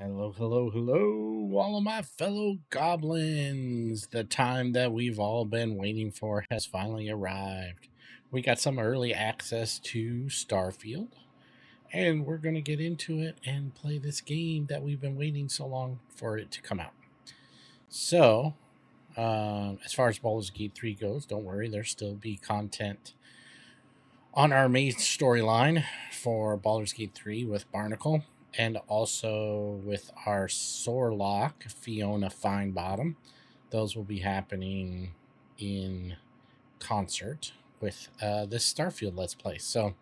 Hello, hello, hello, all of my fellow goblins. The time that we've all been waiting for has finally arrived. We got some early access to Starfield, and we're going to get into it and play this game that we've been waiting so long for it to come out. So, as far as Baldur's Gate 3 goes, don't worry, there'll still be content on our main storyline for Baldur's Gate 3 with Barnacle, and also with our Soarlock, Fiona Finebottom. Those will be happening in concert with this Starfield Let's Play. So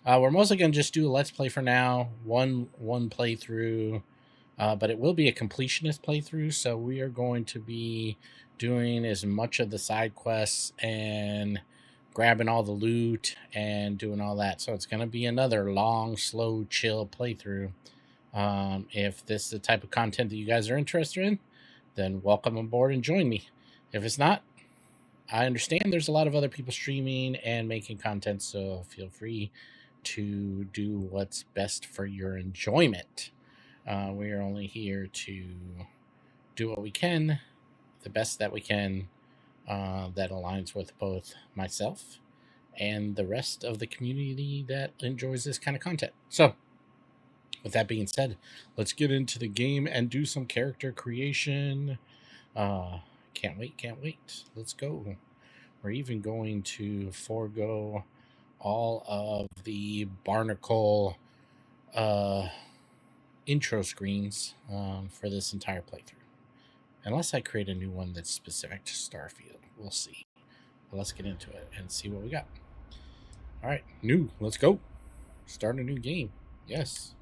we're mostly going to just do a Let's Play for now, one playthrough, but it will be a completionist playthrough, so we are going to be doing as much of the side quests and grabbing all the loot and doing all that. So it's going to be another long, slow, chill playthrough. If this is the type of content that you guys are interested in, then welcome aboard and join me. If it's not, I understand there's a lot of other people streaming and making content, so feel free to do what's best for your enjoyment. We are only here to do what we can, the best that we can, that aligns with both myself and the rest of the community that enjoys this kind of content. So, with that being said, let's get into the game and do some character creation. Can't wait. Let's go. We're even going to forego all of the Barnacle intro screens for this entire playthrough. Unless I create a new one that's specific to Starfield. We'll see. But let's get into it and see what we got. Alright, new. Let's go. Start a new game. Yes.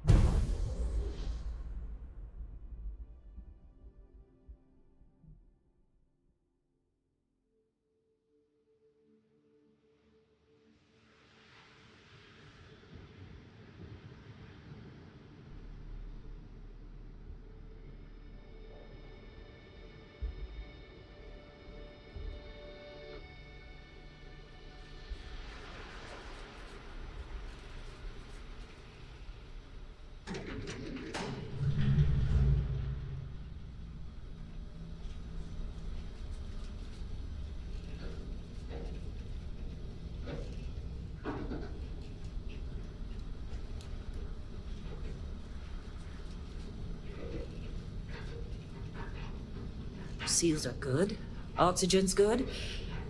Seals are good. Oxygen's good.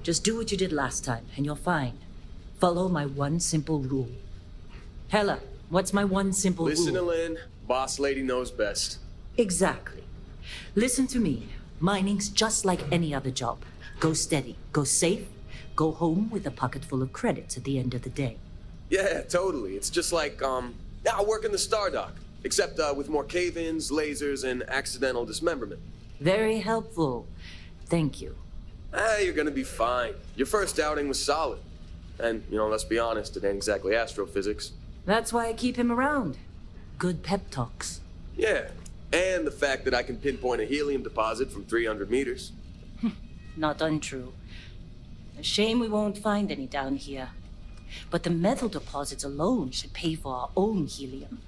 Just do what you did last time, and you're fine. Follow my one simple rule. Hella, what's my one simple rule? Listen to Lynn. Boss lady knows best. Exactly. Listen to me. Mining's just like any other job. Go steady, go safe, go home with a pocket full of credits at the end of the day. Yeah, totally. It's just like, I work in the Star Dock. Except with more cave-ins, lasers, and accidental dismemberment. Very helpful. Thank you. You're gonna be fine. Your first outing was solid. And, let's be honest, it ain't exactly astrophysics. That's why I keep him around. Good pep talks. Yeah, and the fact that I can pinpoint a helium deposit from 300 meters. Not untrue. A shame we won't find any down here. But the metal deposits alone should pay for our own helium.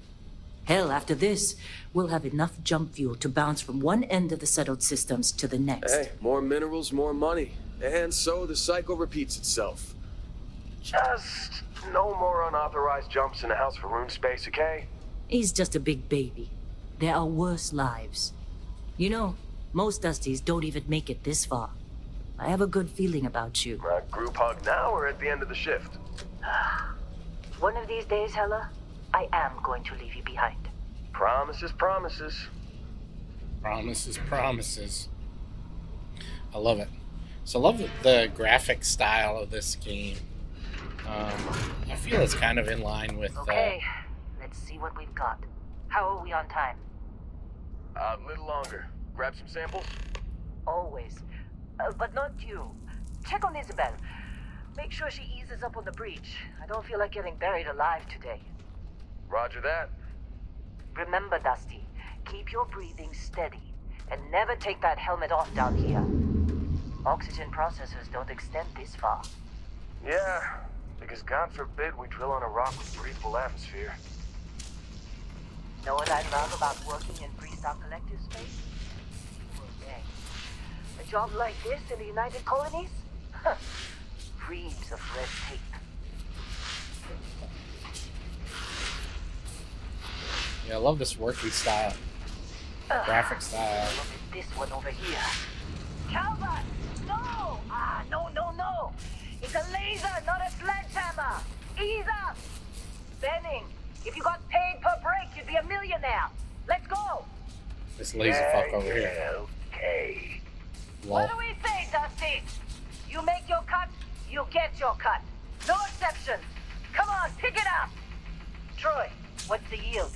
Hell, after this, we'll have enough jump fuel to bounce from one end of the settled systems to the next. Hey, more minerals, more money. And so the cycle repeats itself. Just no more unauthorized jumps in the house for rune space, okay? He's just a big baby. There are worse lives. You know, most Dusties don't even make it this far. I have a good feeling about you. Group hug now or at the end of the shift? One of these days, Hella, I am going to leave you behind. Promises. Promises. I love it. So I love the graphic style of this game. I feel it's kind of in line with... Okay, let's see what we've got. How are we on time? A little longer. Grab some samples? Always. But not you. Check on Isabel. Make sure she eases up on the breach. I don't feel like getting buried alive today. Roger that. Remember, Dusty, keep your breathing steady, and never take that helmet off down here. Oxygen processors don't extend this far. Yeah, because God forbid we drill on a rock with breathable atmosphere. Know what I love about working in Freestar Collective space? Well, dang. A job like this in the United Colonies? Huh. Reams of red tape. Yeah, I love this working style. Graphic style. Look at this one over here. Calvert! No! No. It's a laser, not a sledgehammer. Ease up. Benning, if you got paid per break, you'd be a millionaire. Let's go. This lazy fuck over here. Okay. Lol. What do we say, Dusty? You make your cut, you get your cut. No exceptions. Come on, pick it up. Troy, what's the yield?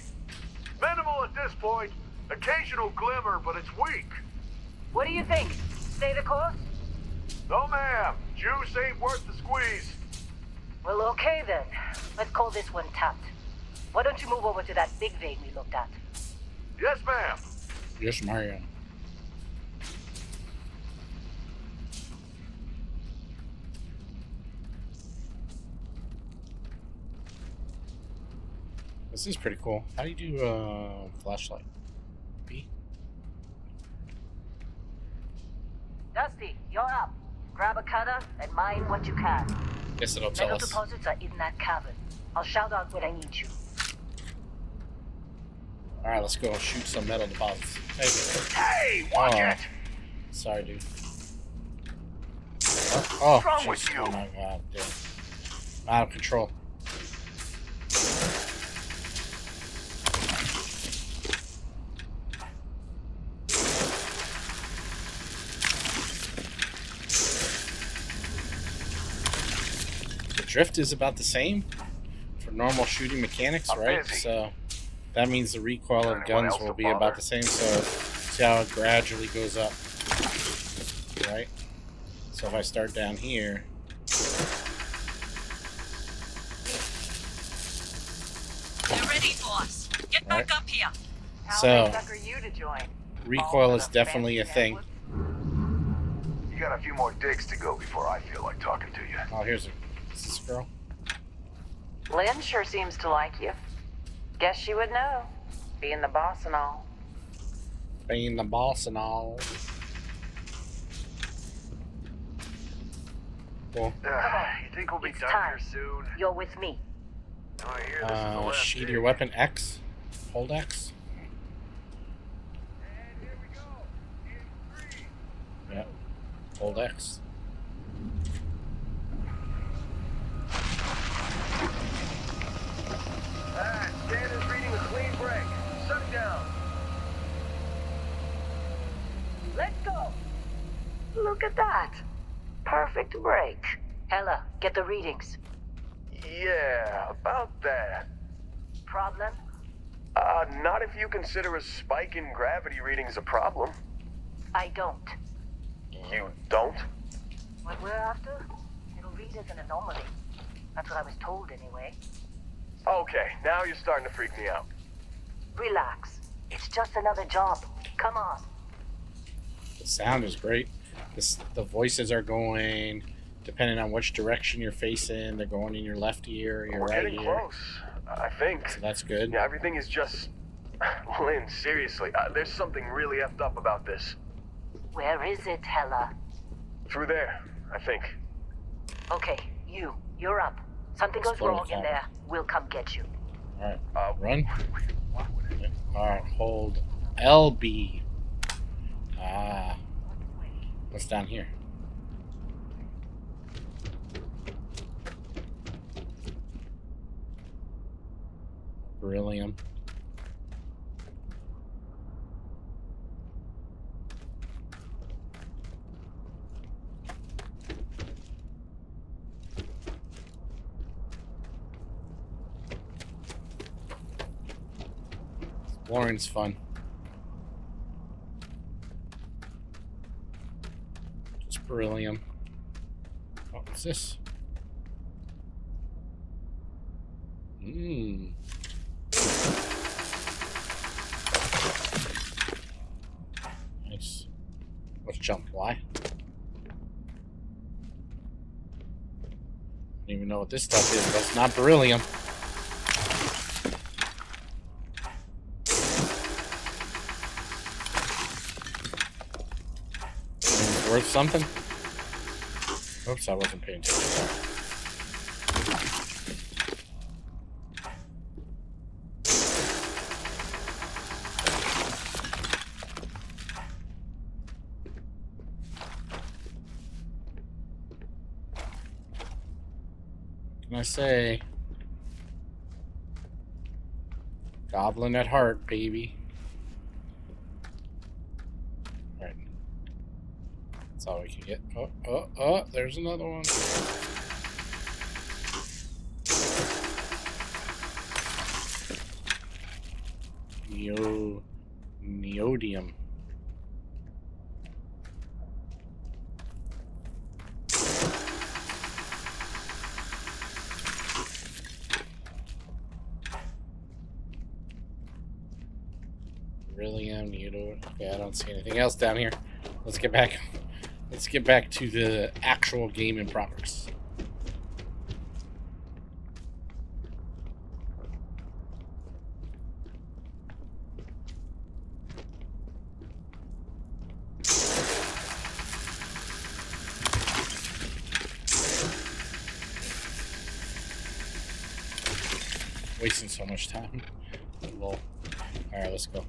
Minimal at this point. Occasional glimmer, but it's weak. What do you think? Stay the course? No, ma'am. Juice ain't worth the squeeze. Well, okay then. Let's call this one tapped. Why don't you move over to that big vein we looked at? Yes, ma'am. Yes, Mario. This is pretty cool. How do you do flashlight? B? Dusty, you're up. Grab a cutter and mine what you can. Guess it'll tell Metal us. deposits are in that cavern. I'll shout out when I need you. Alright, let's go shoot some metal deposits. Hey, watch it! Sorry, dude. Oh, wrong jeez. with you? Oh my god, dude. I'm out of control. The drift is about the same for normal shooting mechanics, I'm right? busy. So that means the recoil of Anyone guns else will to be bother? about the same. So see how it gradually goes up, right? So if I start down here, They're ready, boss. Get Right. back up here. So- sucker you to join? recoil is definitely a thing. You got a few more digs to go before I feel like talking to you. Oh, here's a. Is this a girl? Lynn sure seems to like you. Guess she would know, being the boss and all. Being the boss and all. Cool. You think we'll be It's done time. here soon? You're with me. I hear this is the last Sheet dig. your weapon X. Hold X. And here we go. In 3. Yep. Hold X. Stan is reading a clean break. Shut it down. Let's go. Look at that. Perfect break. Hella, get the readings. Yeah, about that. Problem? Not if you consider a spike in gravity readings a problem. I don't. You don't? What we're after? It'll read as an anomaly. That's what I was told anyway. Okay, now you're starting to freak me out. Relax. It's just another job. Come on. The sound is great. The voices are going, depending on which direction you're facing, they're going in your left ear, your We're right getting ear. close, I think. So that's good. Yeah, everything is just... Lynn, seriously, there's something really effed up about this. Where is it, Hella? Through there, I think. Okay, you're up. Something goes Explore the wrong in cabin. there. We'll come get you. Alright, Uh, run. What would it... Alright, hold LB. Ah. What's down here? Beryllium. Exploring's fun. Just beryllium. Oh, what's this? Mmm. Nice. Let's jump. Why? I don't even know what this stuff is, but it's not beryllium. Worth something? Oops, I wasn't paying attention. What can I say? Goblin at heart, baby. Alright. That's all we can get. Oh, there's another one. Neodium. Really am neodymium. Okay, I don't see anything else down here. Let's get back. Let's get back to the actual game in progress. Wasting so much time. Lol. Alright, let's go.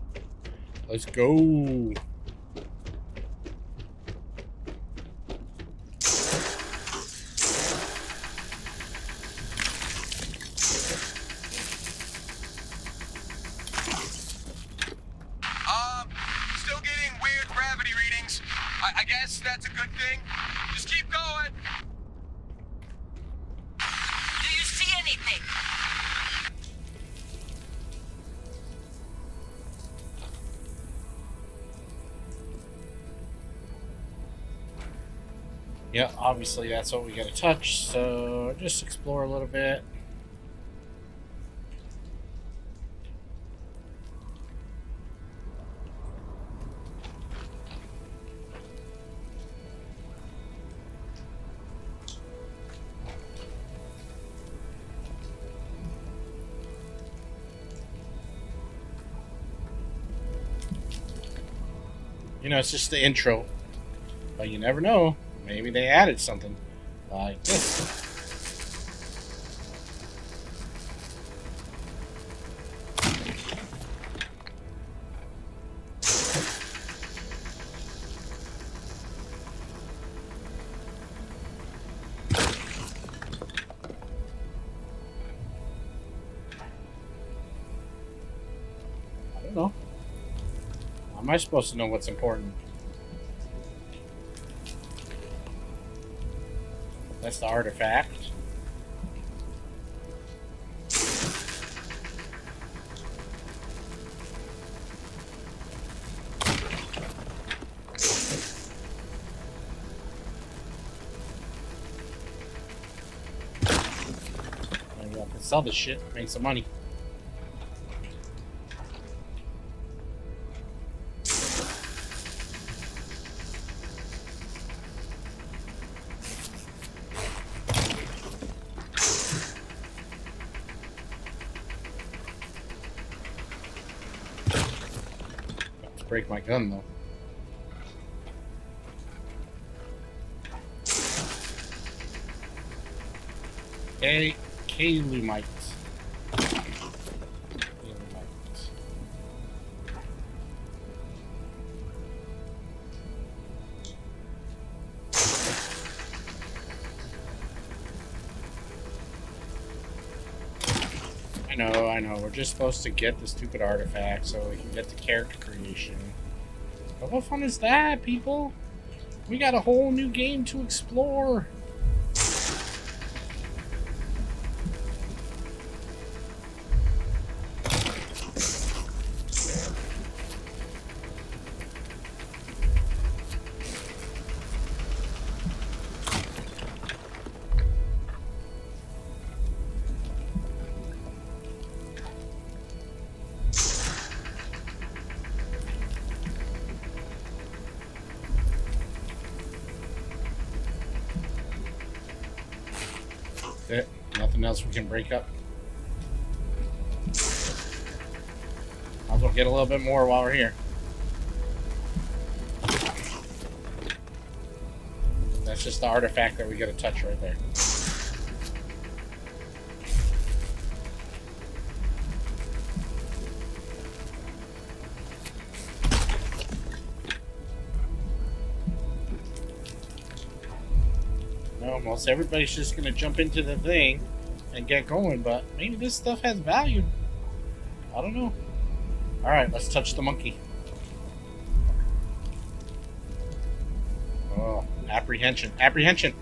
Let's go. Still getting weird gravity readings. I guess that's a good thing. Just keep going. Do you see anything? Yeah, obviously that's what we gotta touch, so just explore a little bit. You know, it's just the intro, but you never know. Maybe they added something like this. I don't know. How am I supposed to know what's important? That's the artifact. Maybe I can sell this shit, make some money. Break my gun though. Kalumite. I know. We're just supposed to get the stupid artifact so we can get the character creation. But what fun is that, people? We got a whole new game to explore. It. Nothing else we can break up. I'll go get a little bit more while we're here. That's just the artifact that we gotta touch right there. No, most everybody's just gonna jump into the thing and get going, but maybe this stuff has value. I don't know. Alright, let's touch the monkey. Oh, apprehension. Apprehension!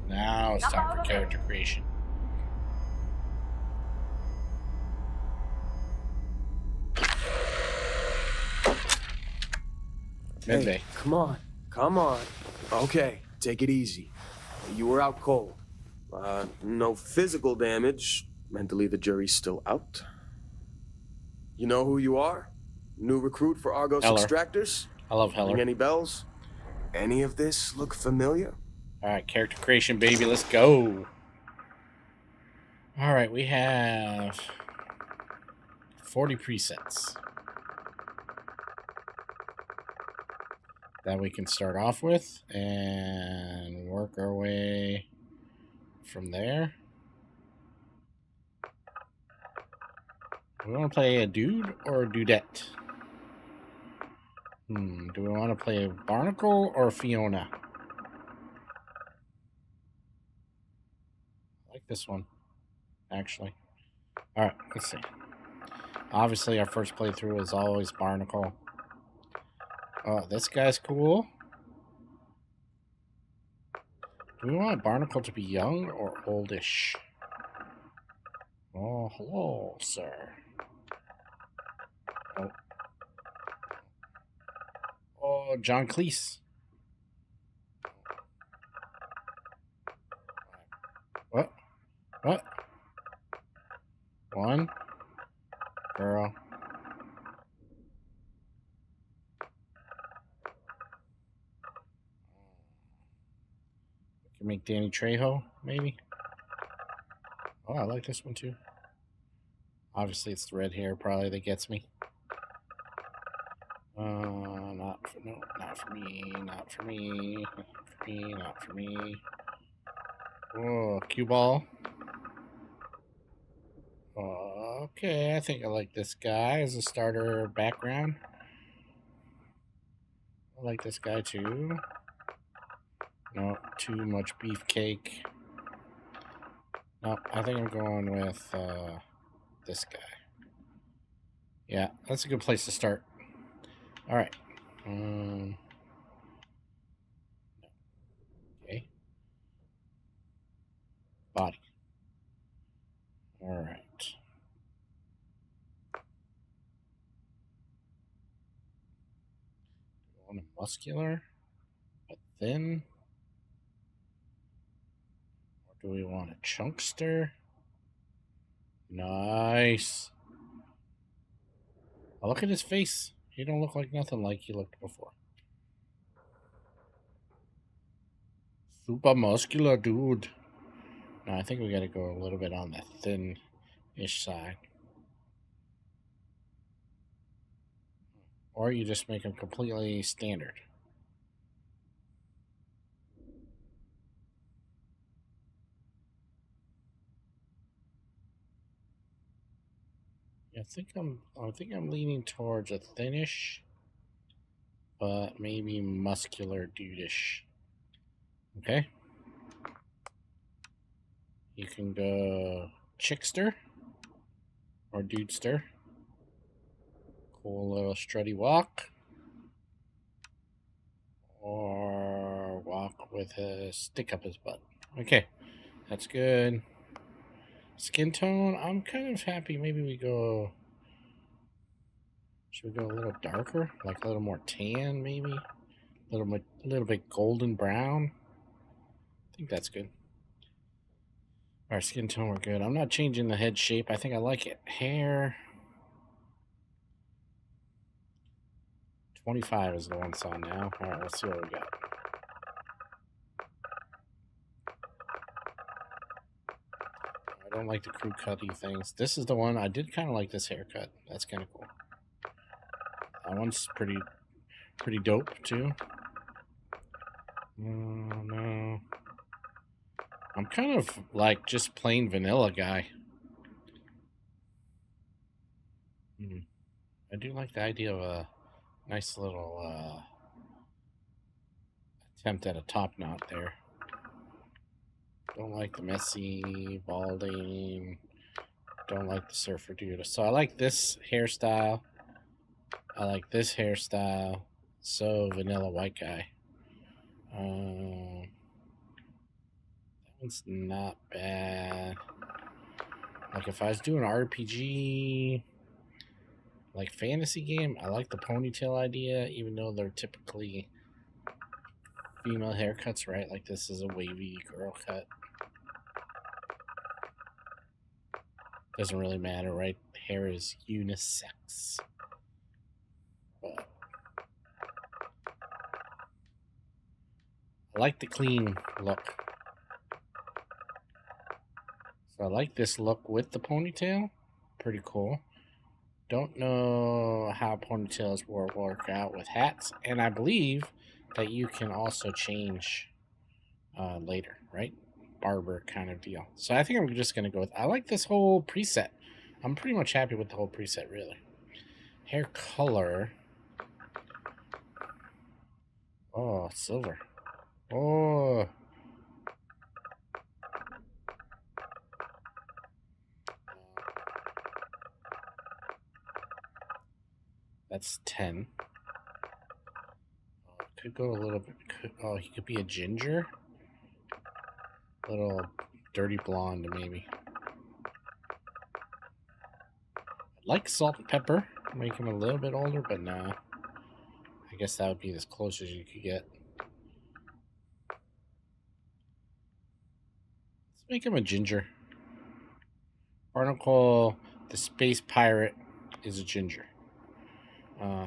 Now it's time for character creation. Midday. Hey, come on. Come on. Okay, take it easy. You were out cold. No physical damage. Mentally, the jury's still out. You know who you are? New recruit for Argos Heller. Extractors? I love Heller. Ring any bells? Any of this look familiar? Alright, character creation, baby. Let's go. Alright, we have 40 presets that we can start off with and work our way from there. Do we want to play a dude or a dudette? Do we want to play a Barnacle or Fiona? I like this one, actually. Alright, let's see. Obviously, our first playthrough is always Barnacle. Oh, this guy's cool. Do we want Barnacle to be young or oldish? Oh, hello, sir. Oh, oh, John Cleese. What? What? One girl. We can make Danny Trejo, maybe. Oh, I like this one too. Obviously, it's the red hair probably that gets me. Not for me, not for me, not for me, not for me. Oh, cue ball. Okay, I think I like this guy as a starter background. I like this guy too. No, too much beefcake. No, I think I'm going with this guy. Yeah, that's a good place to start. All right. Okay. Body. All right. We want a muscular, but thin. Or do we want a chunkster? Nice. Oh, look at his face. He don't look like nothing like he looked before. Super muscular dude. No, I think we got to go a little bit on the thin-ish side. Or you just make him completely standard. I think I'm leaning towards a thinnish, but maybe muscular dudeish. Okay. You can go chickster or dudester. Cool little strutty walk. Or walk with a stick up his butt. Okay, that's good. Skin tone, I'm kind of happy. Maybe we go... Should we go a little darker? Like a little more tan, maybe? A little bit golden brown? I think that's good. Our skin tone, we're good. I'm not changing the head shape. I think I like it. Hair... 25 is the one it's on now. Alright, let's see what we got. don't like the crew cutty things. This is the one I did kind of like. This haircut. That's kind of cool. That one's pretty dope too. No, I'm kind of like just plain vanilla guy. I do like the idea of a nice little attempt at a top knot there. Don't like the messy balding. Don't like the surfer dude. So I like this hairstyle. I like this hairstyle. So vanilla white guy. That one's not bad. Like if I was doing an RPG, like fantasy game, I like the ponytail idea, even though they're typically female haircuts, right? Like this is a wavy girl cut. Doesn't really matter, right? Hair is unisex. But I like the clean look. So I like this look with the ponytail. Pretty cool. Don't know how ponytails work out with hats. And I believe that you can also change later, right? Barber kind of deal. So I think I'm just going to go with... I like this whole preset. I'm pretty much happy with the whole preset, really. Hair color. Oh, silver. Oh... That's 10. Could go a little bit. Oh, he could be a ginger. A little dirty blonde, maybe. I'd like salt and pepper. Make him a little bit older, but no. I guess that would be as close as you could get. Let's make him a ginger. Barnacle, the space pirate, is a ginger.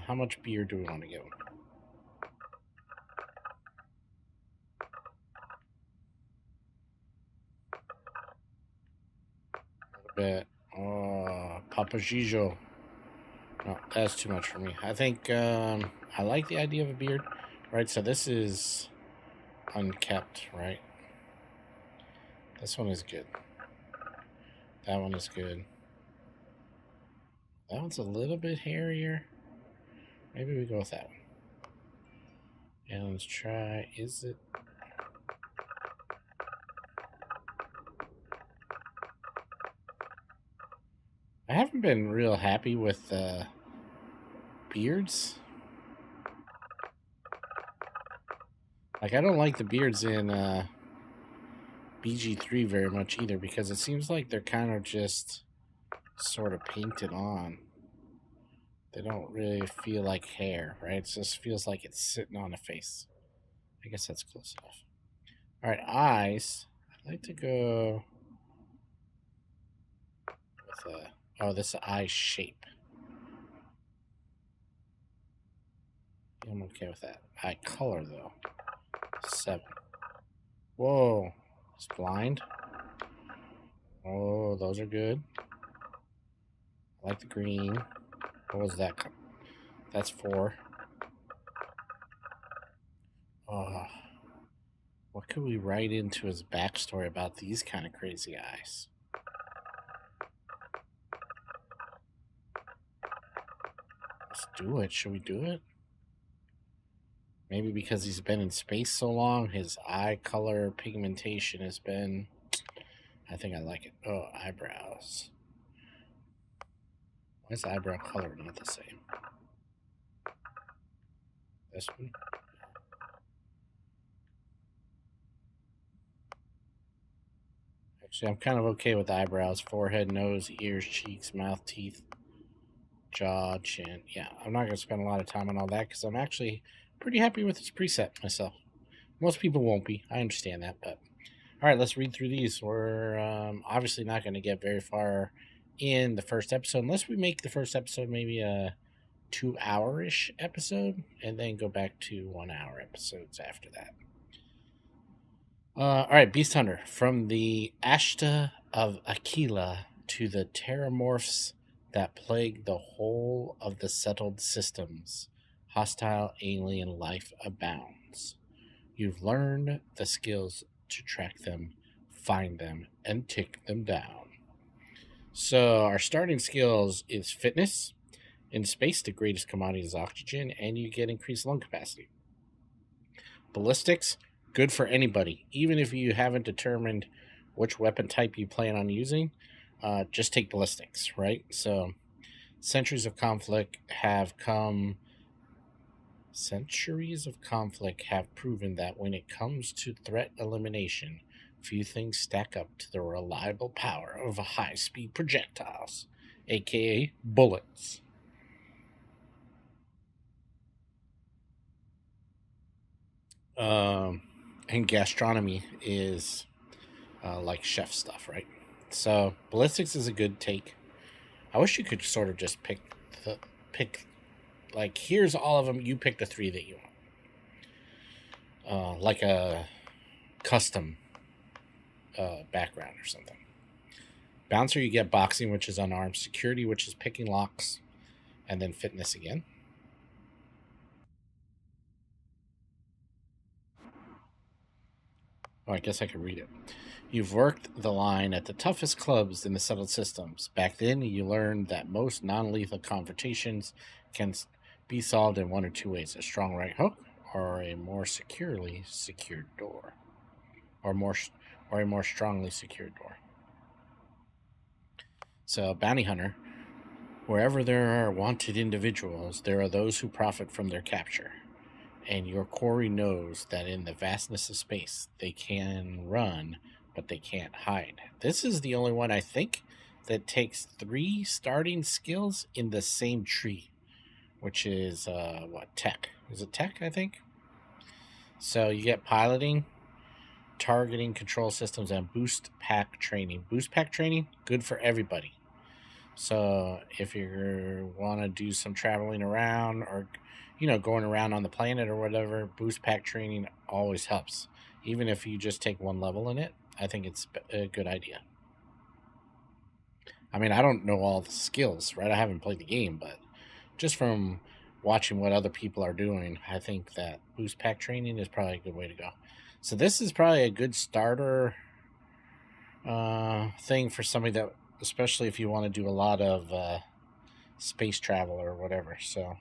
How much beer do we want to give him? A little bit. Oh, Papa Gijo. No, that's too much for me. I think I like the idea of a beard. Right, so this is unkept, right? This one is good. That one is good. That one's a little bit hairier. Maybe we go with that one. And let's try, is it? I haven't been real happy with beards. Like, I don't like the beards in BG3 very much either, because it seems like they're kind of just sort of painted on. They don't really feel like hair, right? It just feels like it's sitting on a face. I guess that's close enough. All right, eyes. I'd like to go with this eye shape. I'm okay with that. Eye color, though. 7. Whoa. It's blind. Oh, those are good. I like the green. What was that? That's 4. What could we write into his backstory about these kind of crazy eyes? Let's do it. Should we do it? Maybe because he's been in space so long, his eye color pigmentation has been... I think I like it. Oh, eyebrows. Why is the eyebrow color not the same? This one? Actually, I'm kind of okay with eyebrows. Forehead, nose, ears, cheeks, mouth, teeth, jaw, chin. Yeah, I'm not going to spend a lot of time on all that because I'm actually pretty happy with this preset myself. Most people won't be. I understand that, but... All right, let's read through these. We're obviously not going to get very far in the first episode unless we make the first episode maybe a 2-hour-ish episode and then go back to 1-hour episodes after that. All right, Beast Hunter. From the Ashta of Aquila to the terramorphs that plague the whole of the settled systems, hostile alien life abounds. You've learned the skills to track them, find them, and take them down. So our starting skills is fitness. In space, the greatest commodity is oxygen, and you get increased lung capacity. Ballistics, good for anybody. Even if you haven't determined which weapon type you plan on using, just take ballistics, right? So centuries of conflict have proven that when it comes to threat elimination, few things stack up to the reliable power of high-speed projectiles, aka bullets. And gastronomy is like chef stuff, right? So ballistics is a good take. I wish you could sort of just pick like here's all of them. You pick the three that you want, like a custom background or something. Bouncer, you get boxing, which is unarmed. Security, which is picking locks, and then fitness again. Oh, I guess I could read it. You've worked the line at the toughest clubs in the settled systems. Back then, you learned that most non-lethal confrontations can be solved in one or two ways: a strong right hook, or a more securely secured door, or a more strongly secured door. So, bounty hunter, wherever there are wanted individuals, there are those who profit from their capture. And your quarry knows that in the vastness of space, they can run, but they can't hide. This is the only one, I think, that takes 3 starting skills in the same tree, which is, tech? Is it tech, I think? So you get piloting, targeting, control systems, and boost pack training. Boost pack training, good for everybody. So if you want to do some traveling around or, going around on the planet or whatever, boost pack training always helps. Even if you just take 1 level in it, I think it's a good idea. I mean, I don't know all the skills, right? I haven't played the game, but just from watching what other people are doing, I think that boost pack training is probably a good way to go. So this is probably a good starter thing for somebody that, especially if you want to do a lot of space travel or whatever. So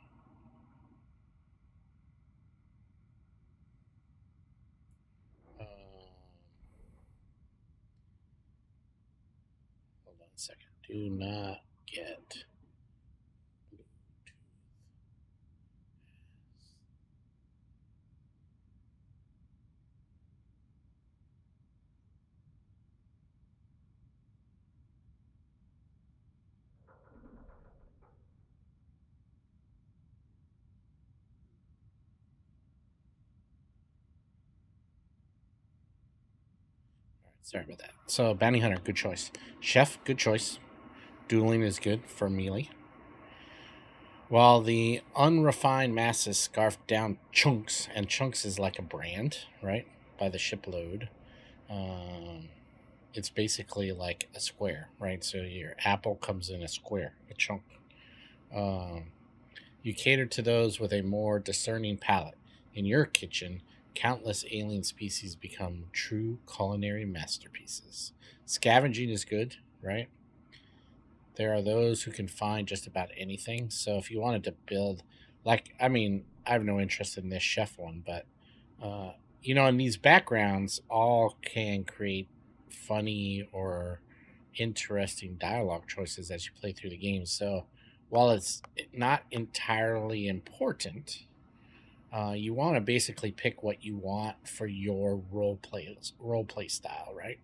hold on a second. Do not get Sorry about that. So, bounty hunter, good choice. Chef, good choice. Dueling is good for melee. While the unrefined masses scarf down chunks, and chunks is like a brand, right? By the shipload. It's basically like a square, right? So your apple comes in a square, a chunk. You cater to those with a more discerning palate. In your kitchen, countless alien species become true culinary masterpieces. Scavenging is good, right? There are those who can find just about anything. So if you wanted to build, I have no interest in this chef one, but, in these backgrounds, all can create funny or interesting dialogue choices as you play through the game. So while it's not entirely important, you want to basically pick what you want for your role play style, right?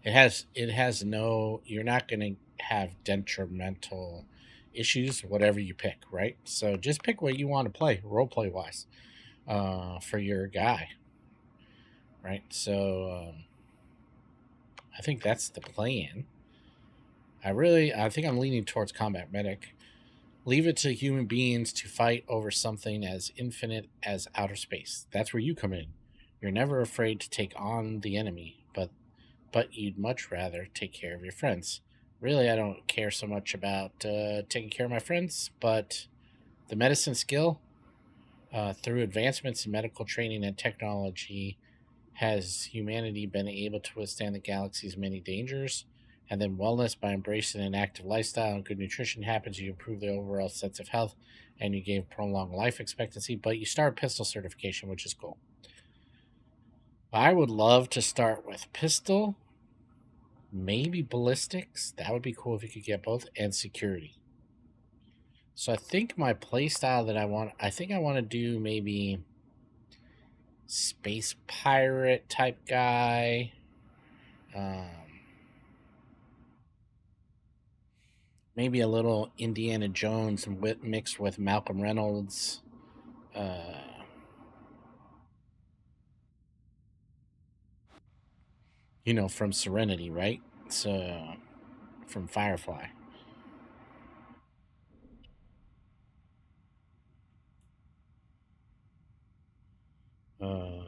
It has no, you're not going to have detrimental issues whatever you pick, right? So just pick what you want to play role play wise for your guy, right? So I think that's the plan. I think I'm leaning towards combat medic. Leave it to human beings to fight over something as infinite as outer space. That's where you come in. You're never afraid to take on the enemy, but you'd much rather take care of your friends. Really, I don't care so much about taking care of my friends, but the medicine skill, through advancements in medical training and technology, has humanity been able to withstand the galaxy's many dangers? And then wellness, by embracing an active lifestyle and good nutrition happens, you improve the overall sense of health and you gain prolonged life expectancy, but you start pistol certification, which is cool. I would love to start with pistol, maybe ballistics. That would be cool if you could get both, and security. So I think my playstyle that I think I want to do maybe space pirate type guy. Maybe a little Indiana Jones mixed with Malcolm Reynolds. From Serenity, right? So from Firefly. Uh,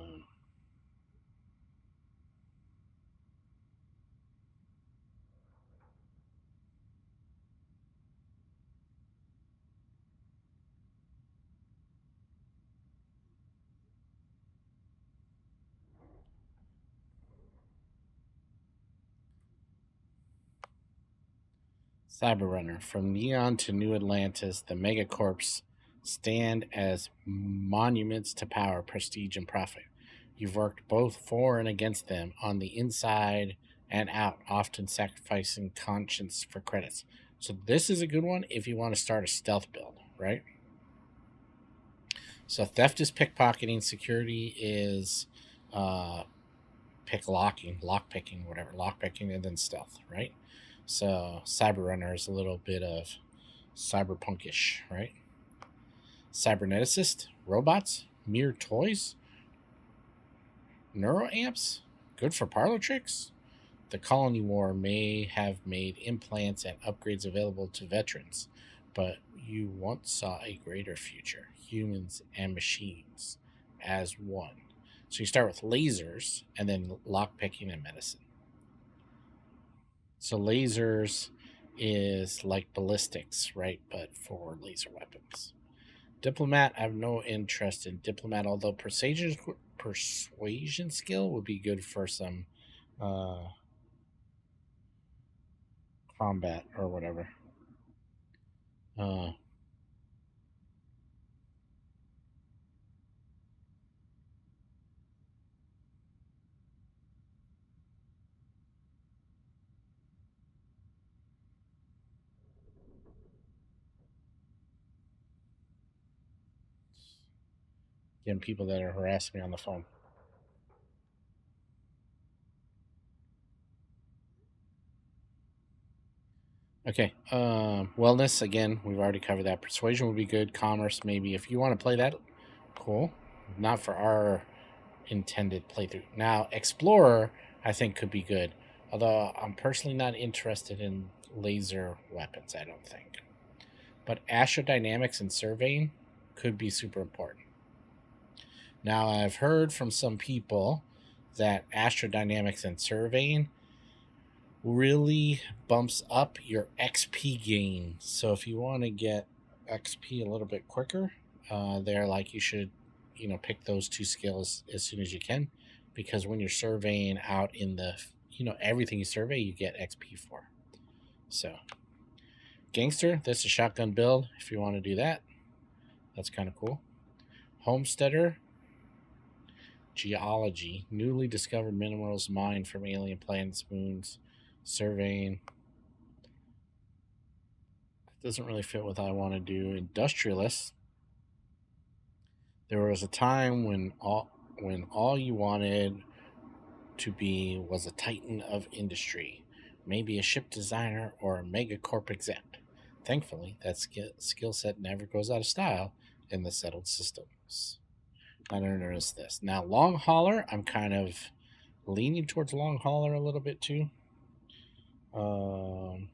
Cyberrunner. From Neon to New Atlantis, the megacorps stand as monuments to power, prestige, and profit. You've worked both for and against them on the inside and out, often sacrificing conscience for credits. So this is a good one if you want to start a stealth build, right? So theft is pickpocketing, security is lock picking, whatever, lock picking, and then stealth, right? So Cyberrunner is a little bit of cyberpunkish, right? Cyberneticist, robots, mere toys, neuroamps, good for parlor tricks. The colony war may have made implants and upgrades available to veterans, but you once saw a greater future, humans and machines as one. So you start with lasers and then lockpicking and medicine. So lasers is like ballistics, right? But for laser weapons. Diplomat, I have no interest in diplomat, although persuasion skill would be good for some uh, combat or whatever. Uh, Getting people that are harassing me on the phone. Okay. Wellness, again, we've already covered that. Persuasion would be good. Commerce, maybe. If you want to play that, cool. Not for our intended playthrough. Now, Explorer, I think, could be good. Although I'm personally not interested in laser weapons, I don't think. But astrodynamics and surveying could be super important. Now, I've heard from some people that astrodynamics and surveying really bumps up your XP gain. So if you want to get XP a little bit quicker, they're like you should, pick those two skills as soon as you can, because when you're surveying out in the, everything you survey, you get XP for. So, gangster, this is a shotgun build. If you want to do that, that's kind of cool. Homesteader, geology, newly discovered minerals mined from alien planets, moons, surveying. Doesn't really fit what I want to do. Industrialist. There was a time when all you wanted to be was a titan of industry, maybe a ship designer or a megacorp exec. Thankfully, that skill set never goes out of style in the settled systems. I don't notice this. Now, long hauler, I'm kind of leaning towards long hauler a little bit too. Um,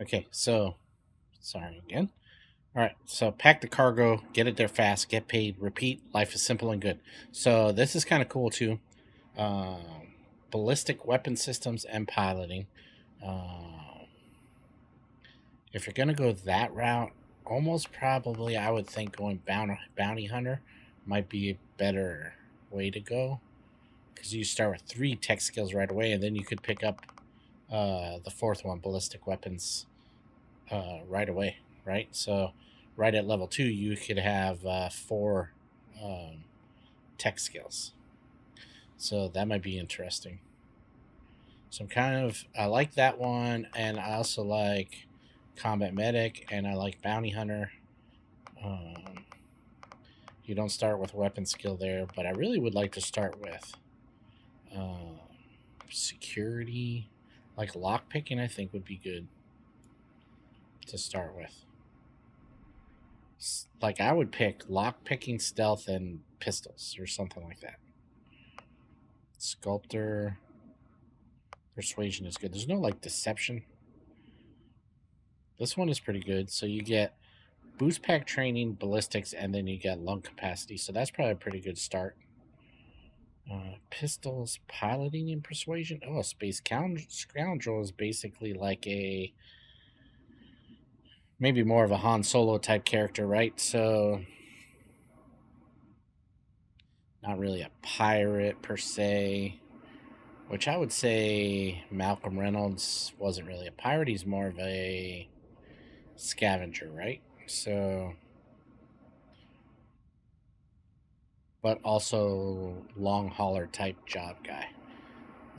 Okay, so sorry again. All right, so pack the cargo, get it there fast, get paid, repeat. Life is simple and good. So this is kind of cool too. Ballistic weapon systems and piloting. If you're gonna go that route, almost probably I would think going bounty hunter might be a better way to go, because you start with 3 tech skills right away, and then you could pick up the 4th one, ballistic weapons, right away, right? So right at level 2, you could have 4 tech skills. So that might be interesting. So I like that one, and I also like combat medic, and I like bounty hunter. You don't start with weapon skill there, but I really would like to start with security. Like lockpicking, I think would be good to start with. Like I would pick lockpicking, stealth, and pistols, or something like that. Sculptor, persuasion is good. There's no like deception. This one is pretty good. So you get boost pack training, ballistics, and then you get lung capacity. So that's probably a pretty good start. Pistols, piloting, and persuasion. Oh, a space scoundrel is basically like a maybe more of a Han Solo type character, right? So not really a pirate per se, which I would say Malcolm Reynolds wasn't really a pirate. He's more of a scavenger, right? So, but also long hauler type job guy.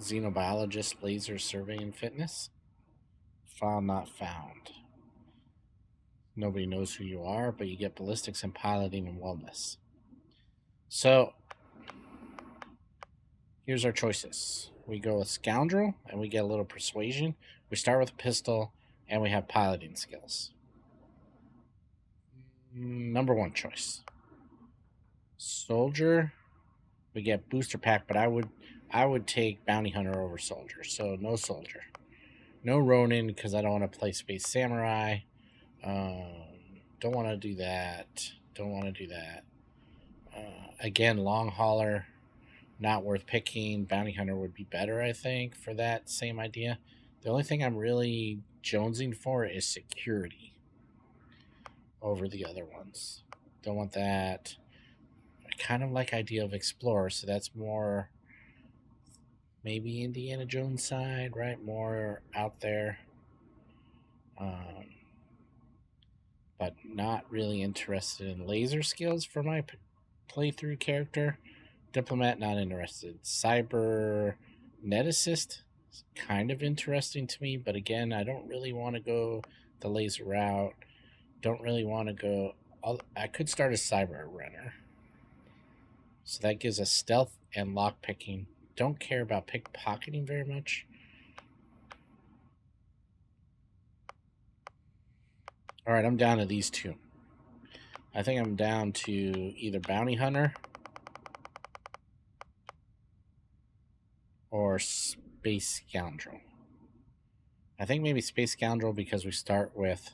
Xenobiologist, laser survey and fitness. File not found. Nobody knows who you are, but you get ballistics and piloting and wellness. So here's our choices. We go with Scoundrel, and we get a little persuasion. We start with a pistol, and we have piloting skills. Number 1 choice. Soldier, we get booster pack, but I would take bounty hunter over soldier. So no soldier, no Ronin, because I don't want to play space samurai. Don't want to do that. Again, long hauler, not worth picking. Bounty hunter would be better, I think, for that same idea. The only thing I'm really jonesing for is security over the other ones. Don't want that. I kind of like idea of explorer, so that's more maybe Indiana Jones side, right? More out there. But not really interested in laser skills for my playthrough character. Diplomat, not interested. Cyberneticist, kind of interesting to me, but again, I don't really want to go the laser route. Don't really want to go. I could start a cyber runner. So that gives us stealth and lockpicking. Don't care about pickpocketing very much. All right, I'm down to these 2. I think I'm down to either bounty hunter or space scoundrel. I think maybe space scoundrel because we start with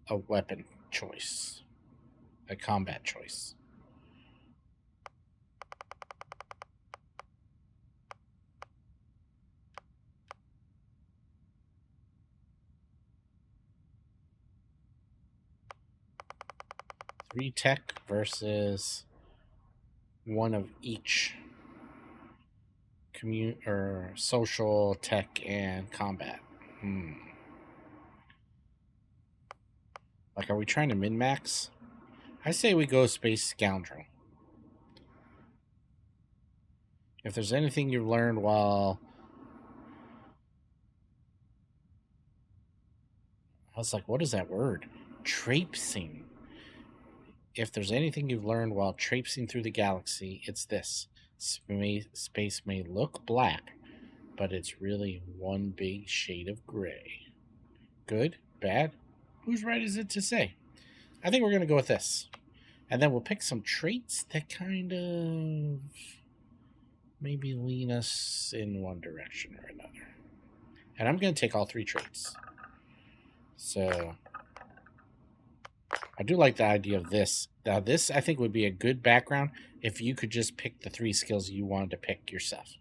a weapon choice, a combat choice. Three tech versus 1 of each. Or social, tech, and combat. Like, are we trying to min-max? I say we go space scoundrel. If there's anything you've learned while... I was like, what is that word? Traipsing. If there's anything you've learned while traipsing through the galaxy, it's this. Space may look black, but it's really one big shade of gray. Good? Bad? Whose right is it to say? I think we're going to go with this. And then we'll pick some traits that kind of maybe lean us in one direction or another. And I'm going to take all 3 traits. So I do like the idea of this. Now, this I think would be a good background if you could just pick the 3 skills you wanted to pick yourself.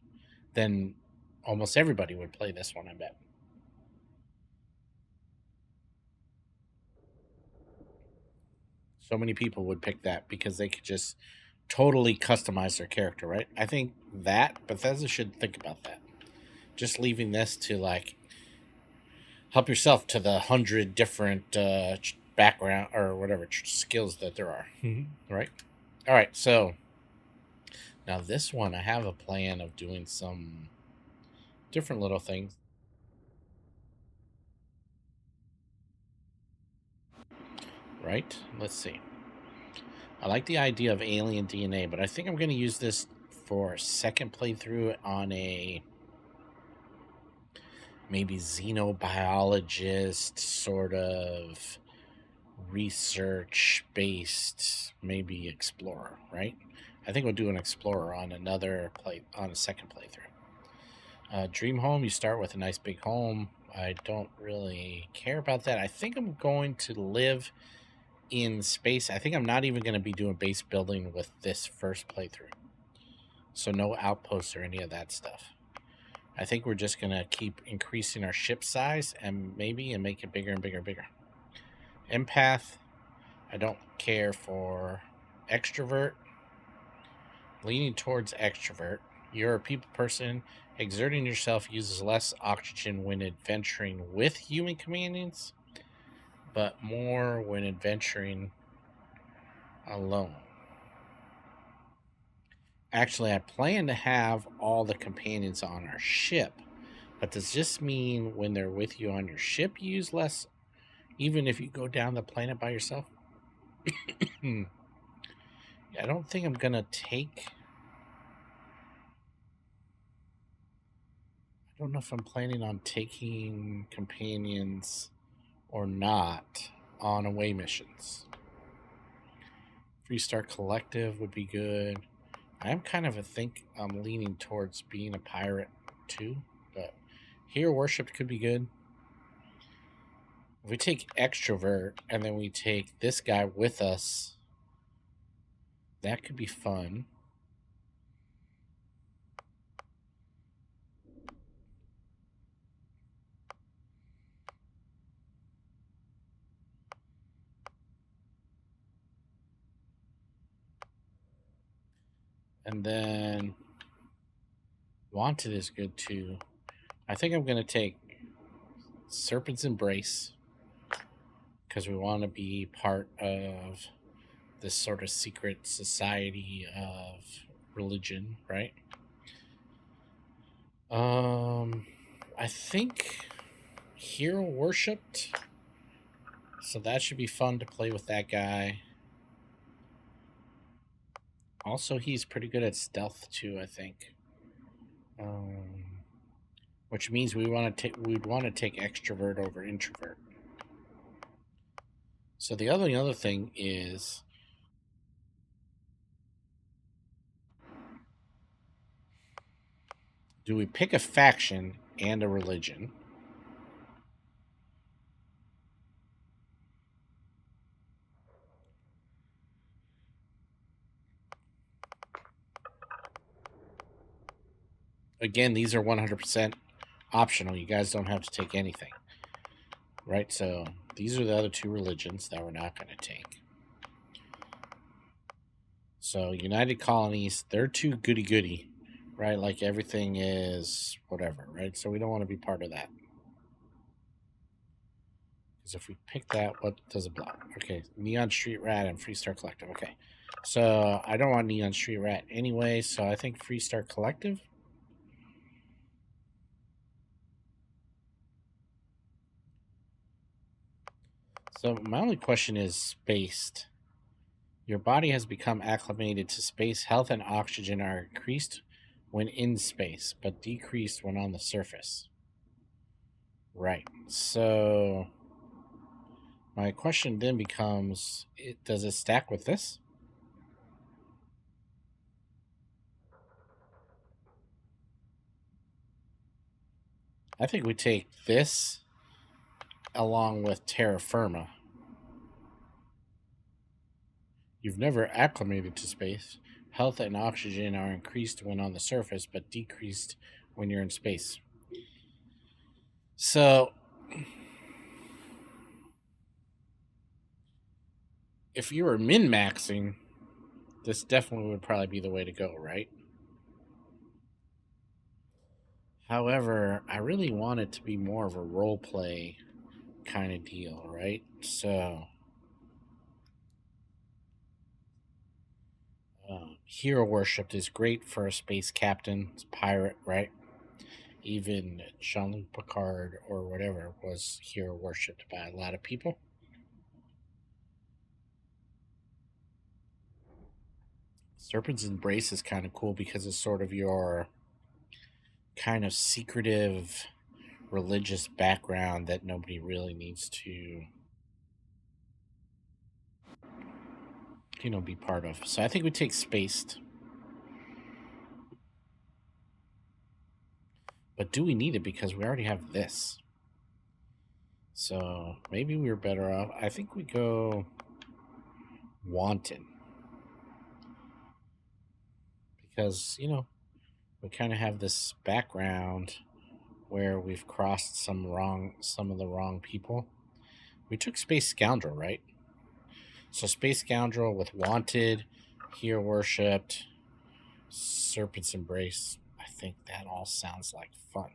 Then almost everybody would play this one, I bet. So many people would pick that because they could just totally customize their character, right? I think that Bethesda should think about that. Just leaving this to like help yourself to the 100 different background or whatever skills that there are, right? All right, so now this one I have a plan of doing some different little things. Right? Let's see. I like the idea of alien DNA, but I think I'm going to use this for a second playthrough on a maybe xenobiologist sort of research based, maybe explorer, right? I think we'll do an explorer on another on a second playthrough. Dream home, you start with a nice big home. I don't really care about that. I think I'm going to live in space. I think I'm not even going to be doing base building with this first playthrough. So no outposts or any of that stuff. I think we're just going to keep increasing our ship size and make it bigger and bigger and bigger. Empath, I don't care for. Extrovert, leaning towards extrovert. You're a people person. Exerting yourself uses less oxygen when adventuring with human companions, but more when adventuring alone. Actually, I plan to have all the companions on our ship, but does this mean when they're with you on your ship, you use less, even if you go down the planet by yourself? I don't think I'm going to take... I don't know if I'm planning on taking companions or not on away missions. Freestar Collective would be good. I am kind of I'm leaning towards being a pirate too, but Hero Worshipped could be good. If we take Extrovert and then we take this guy with us, that could be fun. And then Wanted is good too. I think I'm going to take Serpent's Embrace because we want to be part of this sort of secret society of religion, right? I think Hero Worshipped, so that should be fun to play with that guy. Also, he's pretty good at stealth too, I think. Which means we'd want to take extrovert over introvert. So the other thing is, do we pick a faction and a religion? Again, these are 100% optional. You guys don't have to take anything. Right? So these are the other 2 religions that we're not going to take. So United Colonies, they're too goody-goody, right? Like everything is whatever, right? So we don't want to be part of that. Because if we pick that, what does it block? Okay, Neon Street Rat and Freestar Collective. Okay, so I don't want Neon Street Rat anyway, so I think Freestar Collective. So my only question is spaced. Your body has become acclimated to space. Health and oxygen are increased when in space, but decreased when on the surface. Right. So my question then becomes, does it stack with this? I think we take this along with terra firma. You've never acclimated to space. Health and oxygen are increased when on the surface, but decreased when you're in space. So, if you were min-maxing, this definitely would probably be the way to go, right? However, I really want it to be more of a role play kind of deal, right? So, hero worship is great for a space captain, pirate, right? Even Jean-Luc Picard or whatever was hero worshipped by a lot of people. Serpent's Embrace is kind of cool because it's sort of your kind of secretive religious background that nobody really needs to, be part of. So I think we take Spaced. But do we need it? Because we already have this. So maybe we're better off. I think we go Wanton. Because, we kind of have this background where we've crossed some of the wrong people. We took Space Scoundrel, right? So Space Scoundrel with Wanted, Hero Worshipped, Serpent's Embrace. I think that all sounds like fun.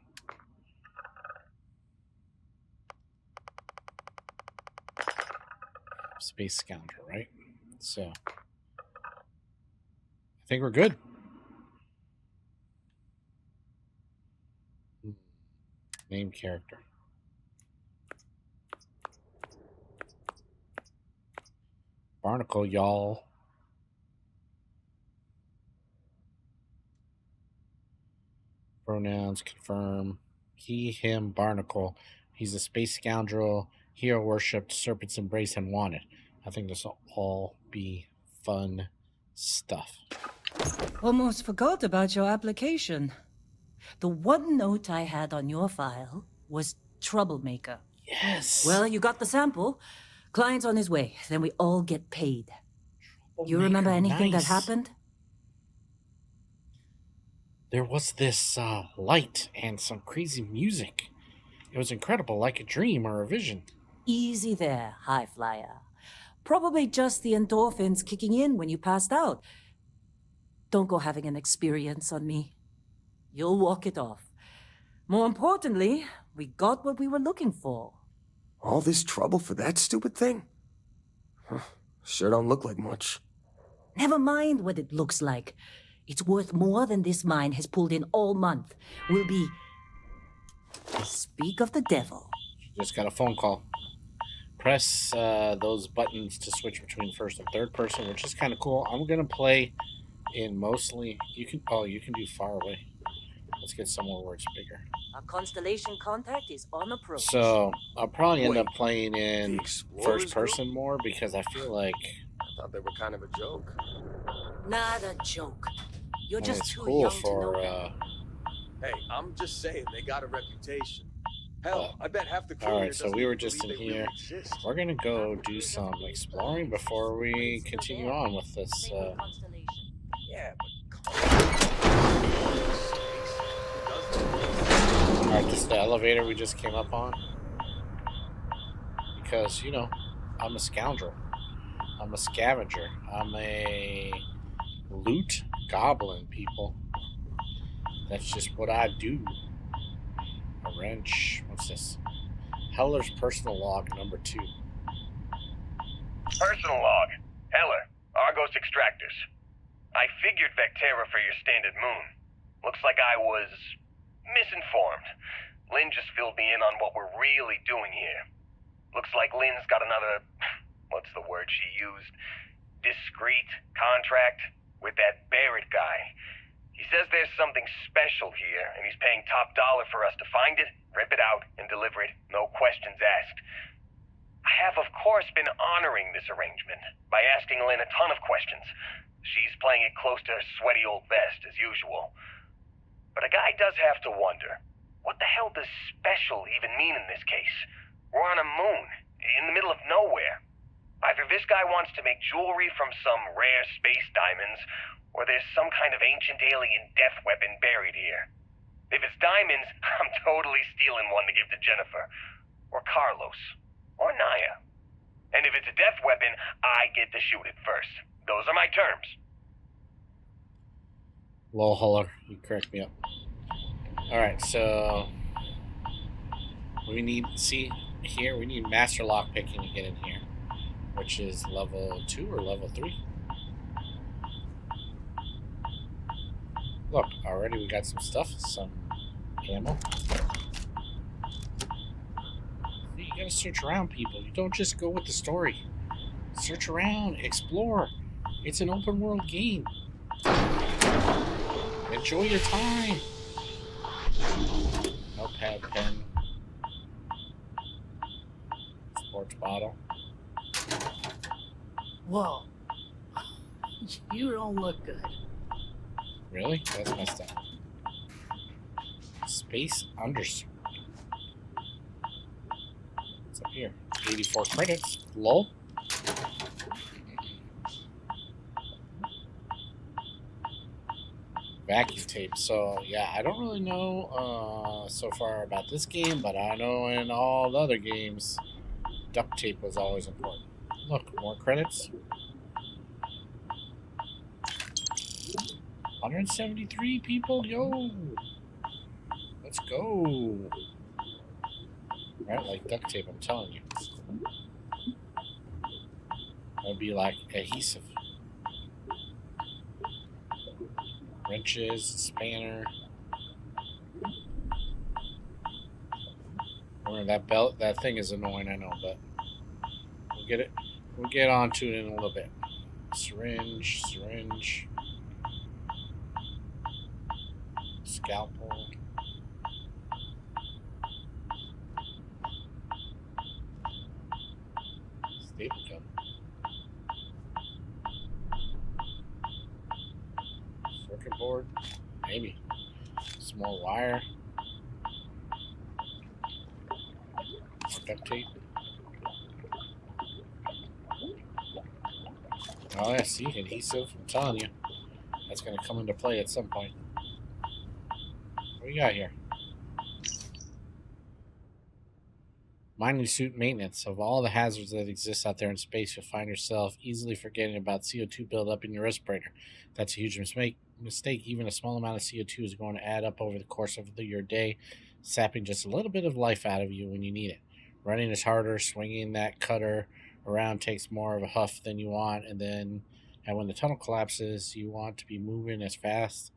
Space Scoundrel, right? So I think we're good. Name character. Barnacle, y'all. Pronouns, confirm. He, him, Barnacle. He's a space scoundrel, hero worshipped, Serpent's Embrace, and wanted. I think this will all be fun stuff. Almost forgot about your application. The one note I had on your file was troublemaker. Yes. Well, you got the sample. Client's on his way. Then we all get paid. You remember anything that happened? There was this light and some crazy music. It was incredible, like a dream or a vision. Easy there, high flyer. Probably just the endorphins kicking in when you passed out. Don't go having an experience on me. You'll walk it off. More importantly, we got what we were looking for. All this trouble for that stupid thing? Sure don't look like much. Never mind what it looks like. It's worth more than this mine has pulled in all month. We'll be... Speak of the devil. Just got a phone call. Press those buttons to switch between first and third person, which is kind of cool. I'm going to play in mostly... You can do far away. Let's get some more words bigger. Our Constellation contact is on approach. So I'll probably end up playing in first person more because I feel like... I thought they were kind of a joke. Not a joke. You're just too cool young for, to know. Hey, I'm just saying they got a reputation. Hell, I bet half the crew. All right, so we were just in here. We're gonna go do some exploring before we continue on with this. Yeah, but all right, this is the elevator we just came up on. Because I'm a scoundrel. I'm a scavenger. I'm a loot goblin, people. That's just what I do. A wrench. What's this? Heller's personal log number 2. Personal log. Heller, Argos Extractors. I figured Vectera for your standard moon. Looks like I was misinformed. Lynn just filled me in on what we're really doing here. Looks like Lynn's got another, what's the word she used? Discreet contract with that Barrett guy. He says there's something special here, and he's paying top dollar for us to find it, rip it out, and deliver it, no questions asked. I have, of course, been honoring this arrangement by asking Lynn a ton of questions. She's playing it close to her sweaty old vest, as usual. But a guy does have to wonder, what the hell does special even mean in this case? We're on a moon, in the middle of nowhere. Either this guy wants to make jewelry from some rare space diamonds, or there's some kind of ancient alien death weapon buried here. If it's diamonds, I'm totally stealing one to give to Jennifer, or Carlos, or Naya. And if it's a death weapon, I get to shoot it first. Those are my terms. Lol, holler. You cracked me up. Alright, so we need, see here, we need master lock picking to get in here, which is level 2 or level 3. Look, already we got some stuff, some ammo. You gotta search around, people. You don't just go with the story. Search around, explore. It's an open world game. Enjoy your time. Notepad, pen, sports bottle. Whoa. You don't look good. Really? That's messed up. Space undersword. What's up here? 84 credits. Lol. Vacuum tape. So, yeah, I don't really know so far about this game, but I know in all the other games, duct tape was always important. Look, more credits. 173 people, yo! Let's go! Right, like duct tape, I'm telling you. It'll be like adhesive. Wrenches, spanner. That belt, that thing is annoying, I know, but we'll get it. We'll get onto it in a little bit. Syringe. Scalpel. Staple gun. Circuit board. Maybe. Small wire. More duct tape. Oh yeah, see, adhesive. I'm telling you. That's going to come into play at some point. What do we got here? Mining suit maintenance. Of all the hazards that exist out there in space, you'll find yourself easily forgetting about CO2 buildup in your respirator. That's a huge mistake. Even a small amount of CO2 is going to add up over the course of your day, sapping just a little bit of life out of you when you need it. Running is harder. Swinging that cutter around takes more of a huff than you want, and when the tunnel collapses, you want to be moving as fast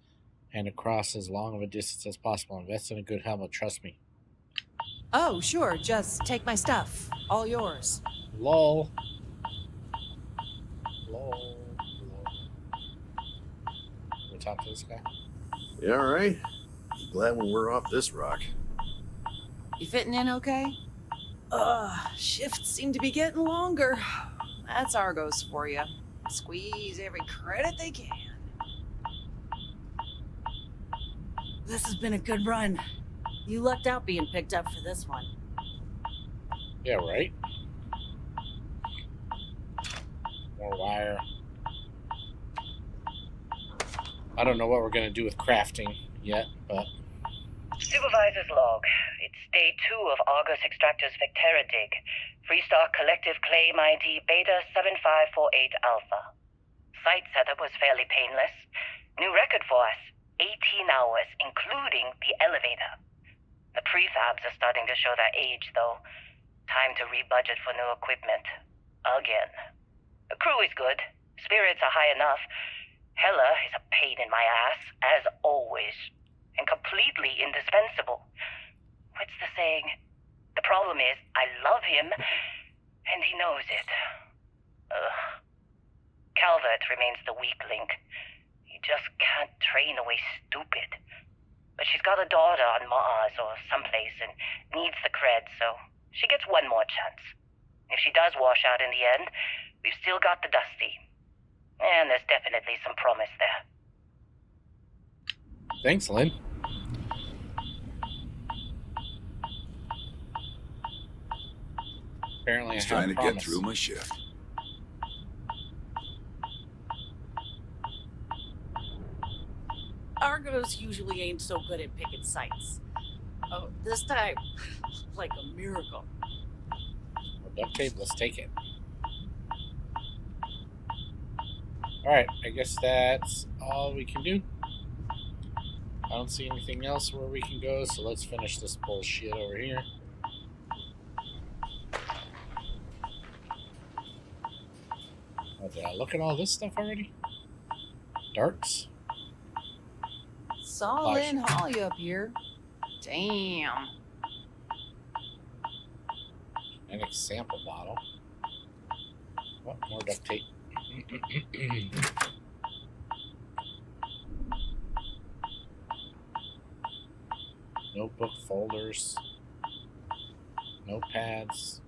and across as long of a distance as possible. Invest in a good helmet, trust me. Oh, sure, just take my stuff. All yours. Lol. Can we talk to this guy? You all right? Glad when we're off this rock. You fitting in okay? Shifts seem to be getting longer. That's Argos for you. Squeeze every credit they can. This has been a good run. You lucked out being picked up for this one. Yeah, right? More wire. I don't know what we're going to do with crafting yet, but... Supervisor's log. It's day 2 of Argus Extractor's Vectera dig. Freestar Collective Claim ID Beta 7548 Alpha. Site setup was fairly painless. New record for us. 18 hours, including the elevator. The prefabs are starting to show their age, though. Time to rebudget for new equipment. Again. The crew is good. Spirits are high enough. Hella is a pain in my ass, as always. And completely indispensable. What's the saying? The problem is, I love him, and he knows it. Ugh. Calvert remains the weak link. He just can't train away stupid. But she's got a daughter on Mars or someplace and needs the cred, so she gets one more chance. If she does wash out in the end, we've still got the Dusty. And there's definitely some promise there. Thanks, Lynn. Apparently, Just I have trying to promise. get through my shift. Argos usually ain't so good at picking sites. Oh, this time, like a miracle. Well, duct tape, let's take it. Alright, I guess that's all we can do. I don't see anything else where we can go, so let's finish this bullshit over here. Oh, did I look at all this stuff already? Darts? It's all in Holly up here. Damn. An sample bottle. What? More duct tape. Notebook folders. Notepads.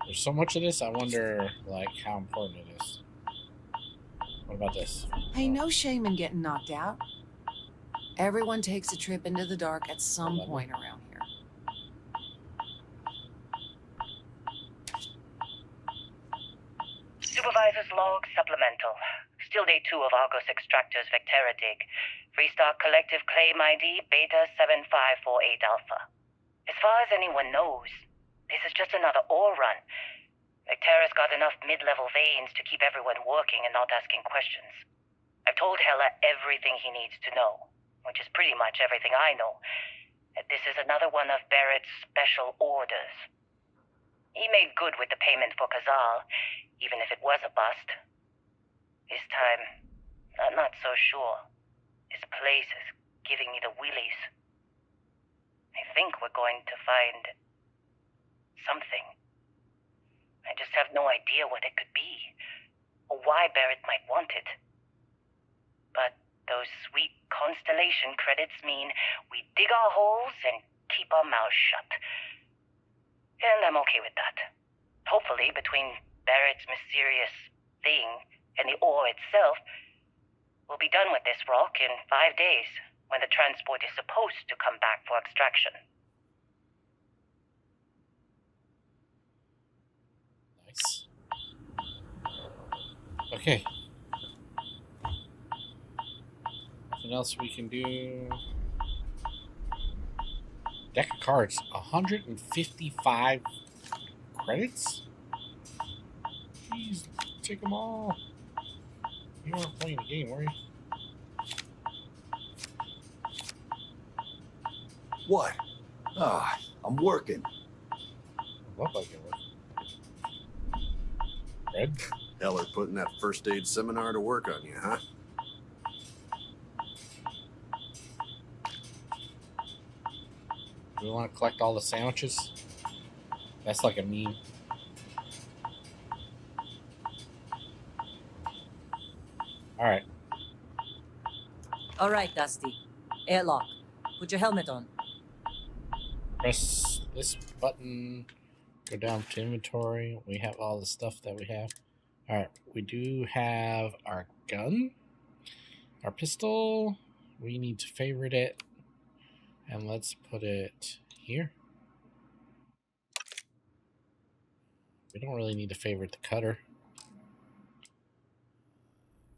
There's so much of this, I wonder, like, how important it is. What about this? Hey, no shame in getting knocked out. Everyone takes a trip into the dark at some 11. point around here. Supervisor's log supplemental. Still day 2 of Argos Extractor's Vectera dig. Freestock Collective Claim ID Beta 7548 Alpha. As far as anyone knows, this is just another ore run. Vectera's got enough mid-level veins to keep everyone working and not asking questions. I've told Heller everything he needs to know, which is pretty much everything I know. This is another one of Barrett's special orders. He made good with the payment for Kazal, even if it was a bust. This time, I'm not so sure. This place is giving me the willies. I think we're going to find something. I just have no idea what it could be, or why Barrett might want it. But those sweet Constellation credits mean we dig our holes and keep our mouths shut. And I'm okay with that. Hopefully, between Barrett's mysterious thing and the ore itself, we'll be done with this rock in 5 days, when the transport is supposed to come back for extraction. Nice. Okay. Nothing else we can do. Deck of cards. 155 credits? Jeez, take them all. You weren't playing the game, were you? What? Ah, I'm working. Look like it was. Red? Heller putting that first aid seminar to work on you, huh? Do we want to collect all the sandwiches? That's like a meme. Alright. Alright, Dusty. Airlock. Put your helmet on. Press this button. Go down to inventory. We have all the stuff that we have. Alright. We do have our gun. Our pistol. We need to favorite it. And let's put it here. We don't really need to favorite the cutter.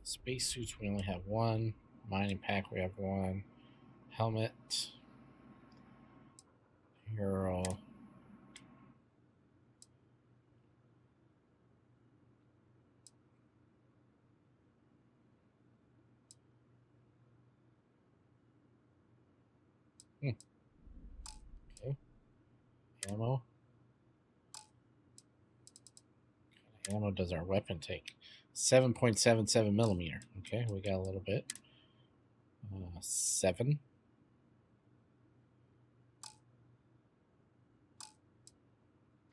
Spacesuits, we only have one. Mining pack, we have one. Helmet. Hero. Okay. Ammo. What kind of ammo does our weapon take? 7.77 millimeter. Okay, we got a little bit. 7.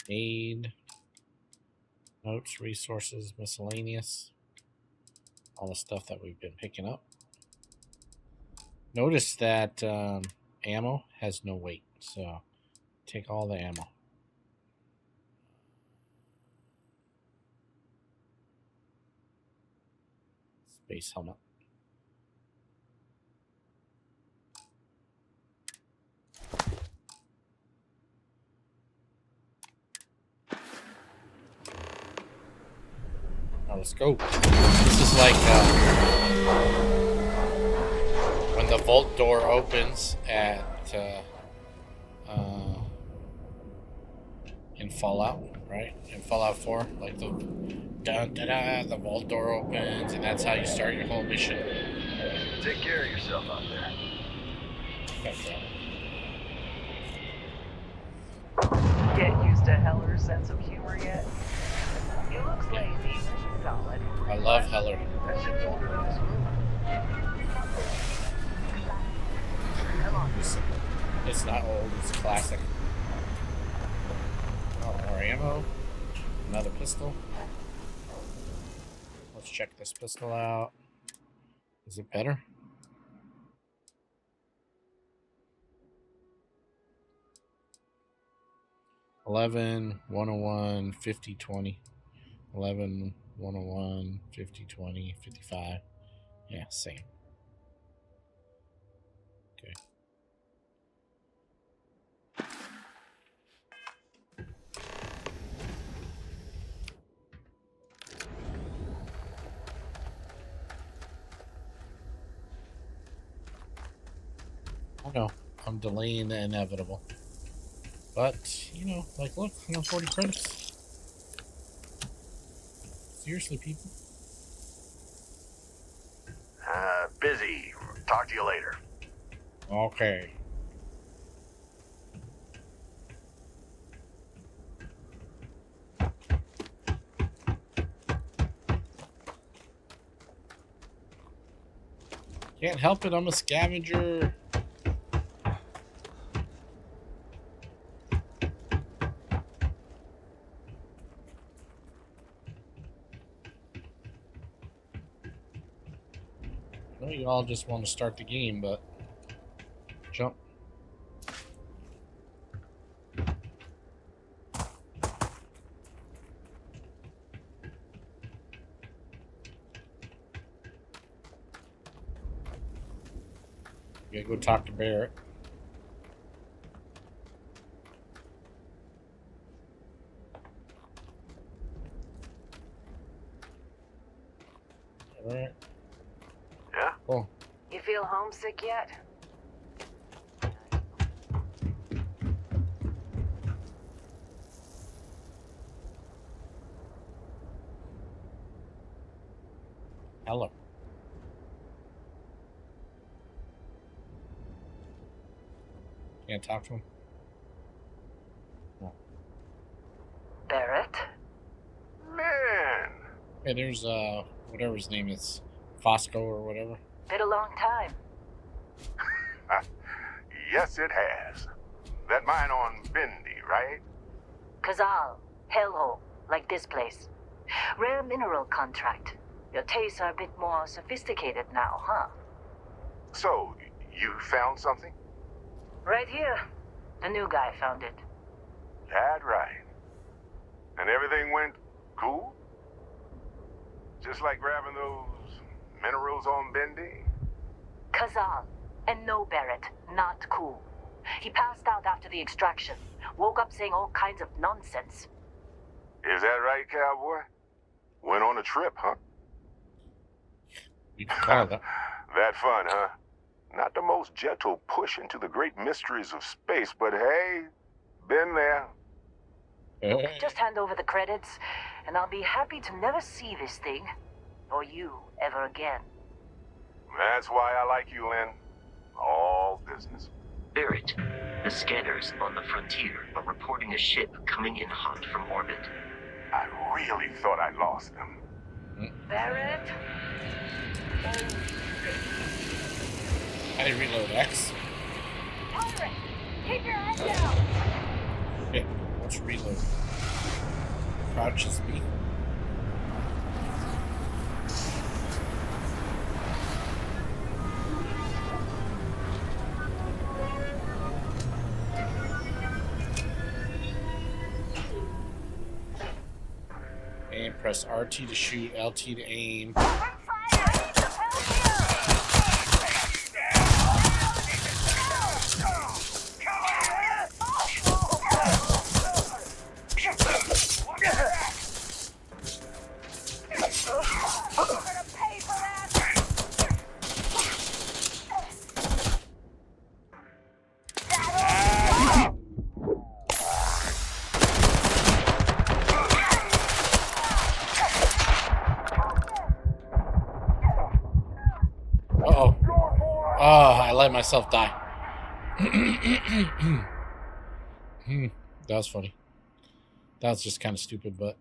Aid. Notes, resources, miscellaneous. All the stuff that we've been picking up. Notice that ammo has no weight, so take all the ammo. Space helmet. Now let's go. This is like when the vault door opens at in Fallout, right? In Fallout 4, like the the vault door opens, and that's how you start your whole mission. Take care of yourself out there. Get used to Heller's sense of humor yet? He looks lazy, solid. I love Heller. That ship's older than this room. Come on. It's not old, it's classic. Oh, more ammo. Another pistol. Let's check this pistol out. Is it better? $11, 101, 50, 20. 11, 101, 50, 20, 55. Yeah, same. Okay. I know, I'm delaying the inevitable. But, you know, like, look, 140 credits. Seriously, people. Busy. Talk to you later. Okay. Can't help it, I'm a scavenger. I know you all just want to start the game, but jump. You gotta go talk to Barrett. Alright. Yeah? Cool. You feel homesick yet? Hello. Can't talk to him. No. Barrett? Man! Hey, there's whatever his name is, Fosco or whatever. Been a long time. Yes, it has. That mine on Bendy, right? Kazal, hellhole, like this place. Rare mineral contract. Your tastes are a bit more sophisticated now, huh? So, you found something? Right here. The new guy found it. That right. And everything went cool? Just like grabbing those minerals on Bendy? Kazal. And no, Barrett, not cool. He passed out after the extraction. Woke up saying all kinds of nonsense. Is that right, cowboy? Went on a trip, huh? You can call that. That fun, huh? Not the most gentle push into the great mysteries of space, but hey, been there. Just hand over the credits, and I'll be happy to never see this thing, or you, ever again. That's why I like you, Lynn. All business. Barrett, the scanners on the frontier are reporting a ship coming in hot from orbit. I really thought I lost them. Barrett? How do you reload X? Pirate! Keep your head down! Yeah, let's reload. Crouch is B. And press RT to shoot, LT to aim. let myself die. That was funny. That was just kind of stupid, but...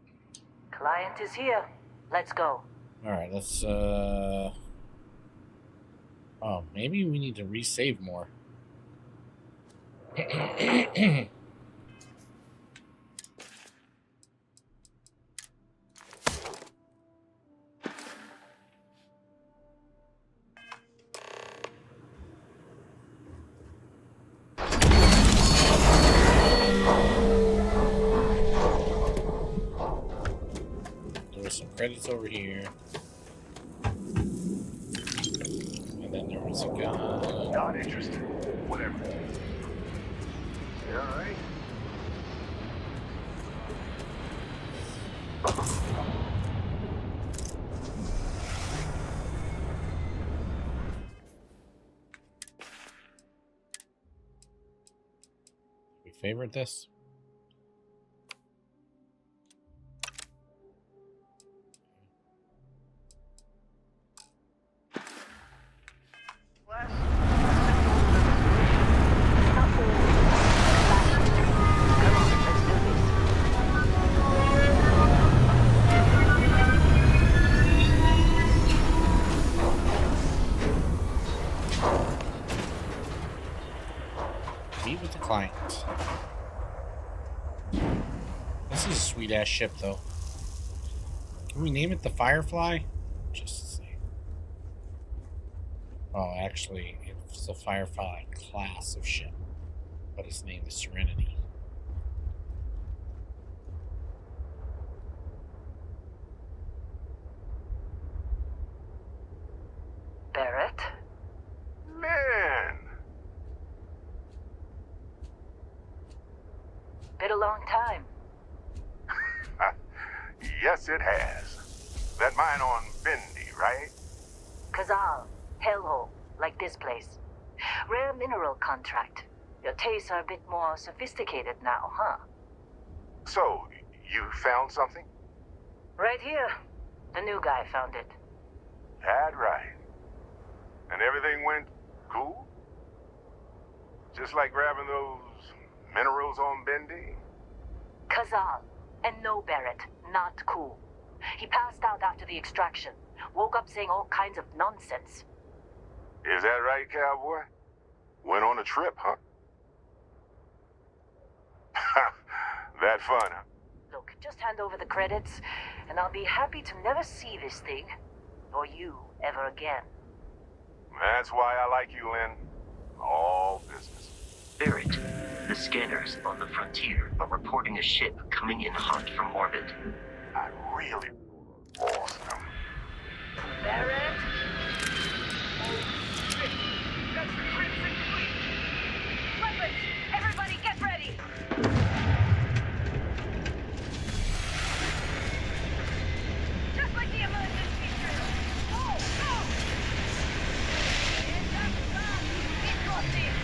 Client is here. Let's go. Alright, let's, Oh, maybe we need to resave more. Some credits over here. And then there was a gun. Not interested. Whatever. You alright? We favorite this? Meet with the client. This is a sweet ass ship, though. Can we name it the Firefly? Just to see. Oh, actually, it's the Firefly class of ship, but its name is Serenity. Barrett? Man! Been a long time. Yes, it has. That mine on Bendy, right? Kazal, hellhole, like this place. Rare mineral contract. Your tastes are a bit more sophisticated now, huh? So, you found something? Right here. The new guy found it. That right. And everything went cool? Just like grabbing those minerals on Bendy? Kazal. And no, Barrett, not cool. He passed out after the extraction. Woke up saying all kinds of nonsense. Is that right, cowboy? Went on a trip, huh? That fun, huh? Look, just hand over the credits, and I'll be happy to never see this thing, or you, ever again. That's why I like you, Lynn. All business. Barrett, the scanners on the frontier are reporting a ship coming in hot from orbit. I really lost them. Barrett? That's the Crimson Fleet! Weapons! Everybody get ready! Just like the emergency drill! Go! Go! And that's done! It got this!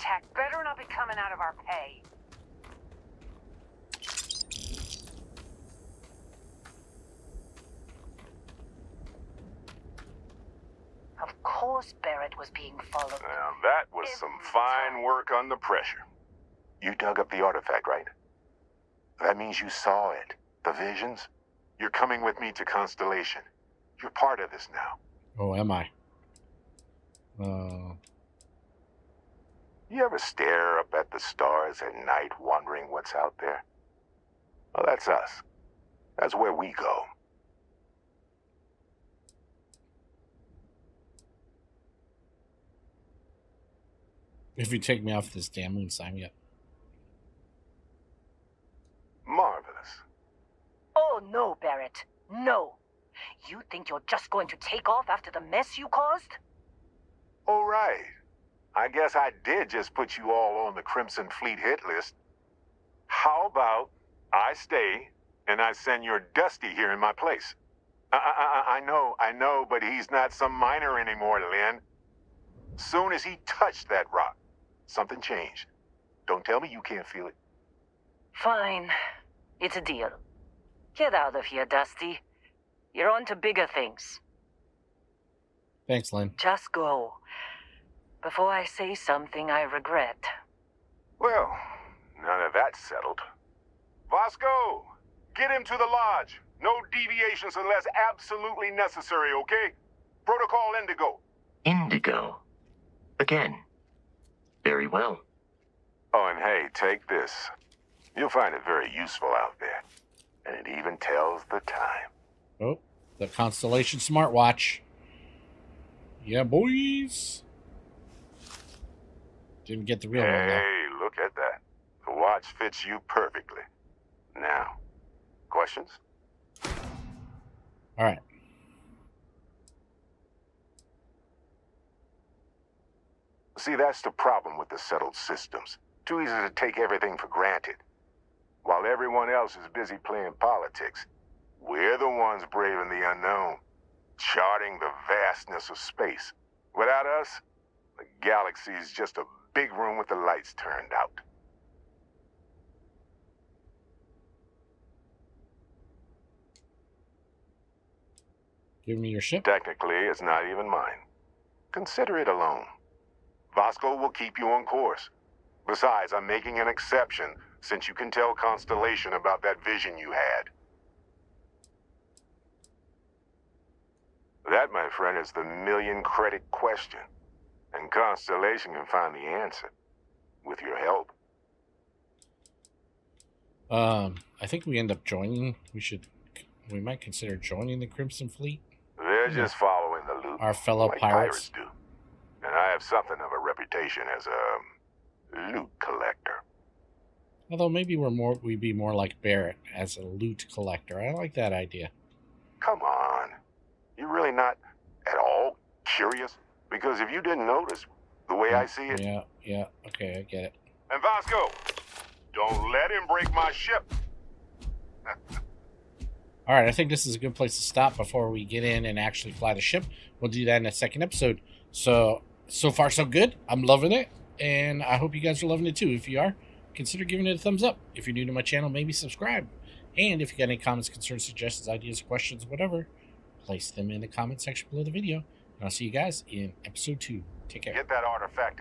contact better not be coming out of our pay. Of course Barrett was being followed. Now, that was some fine work under pressure. You dug up the artifact, right? That means you saw it. The visions? You're coming with me to Constellation. You're part of this now. Oh, am I? You ever stare up at the stars at night wondering what's out there? Well, that's us. That's where we go. If you take me off this damn moon, sign me up. Marvelous. Oh no, Barrett. No. You think you're just going to take off after the mess you caused? All right. I guess I did just put you all on the Crimson Fleet hit list. How about I stay and I send your Dusty here in my place? I know, but he's not some miner anymore, Lynn. Soon as he touched that rock, something changed. Don't tell me you can't feel it. Fine. It's a deal. Get out of here, Dusty. You're on to bigger things. Thanks, Lynn. Just go. Before I say something I regret. Well, none of that's settled. Vasco, get him to the lodge. No deviations unless absolutely necessary, okay? Protocol Indigo. Indigo. Again. Very well. Oh, and hey, take this. You'll find it very useful out there. And it even tells the time. Oh, the Constellation smartwatch. Yeah, boys. Didn't get the real one, though. Hey, look at that. The watch fits you perfectly. Now, questions? All right. See, that's the problem with the settled systems. Too easy to take everything for granted. While everyone else is busy playing politics, we're the ones braving the unknown, charting the vastness of space. Without us, the galaxy is just a big room with the lights turned out. Give me your ship. Technically, it's not even mine. Consider it a loan. Vasco will keep you on course. Besides, I'm making an exception since you can tell Constellation about that vision you had. That, my friend, is the million-credit question. And Constellation can find the answer. With your help. I think we end up joining. We might consider joining the Crimson Fleet. They're just following the loot. Our fellow like pirates do. And I have something of a reputation as a loot collector. Although maybe we'd be more like Barrett as a loot collector. I like that idea. Come on. You're really not at all curious? Because if you didn't notice, the way I see it... Yeah, okay, I get it. And Vasco, don't let him break my ship. All right, I think this is a good place to stop before we get in and actually fly the ship. We'll do that in the second episode. So far, so good. I'm loving it, and I hope you guys are loving it too. If you are, consider giving it a thumbs up. If you're new to my channel, maybe subscribe. And if you got any comments, concerns, suggestions, ideas, questions, whatever, place them in the comment section below the video. And I'll see you guys in episode 2. Take care. Get that artifact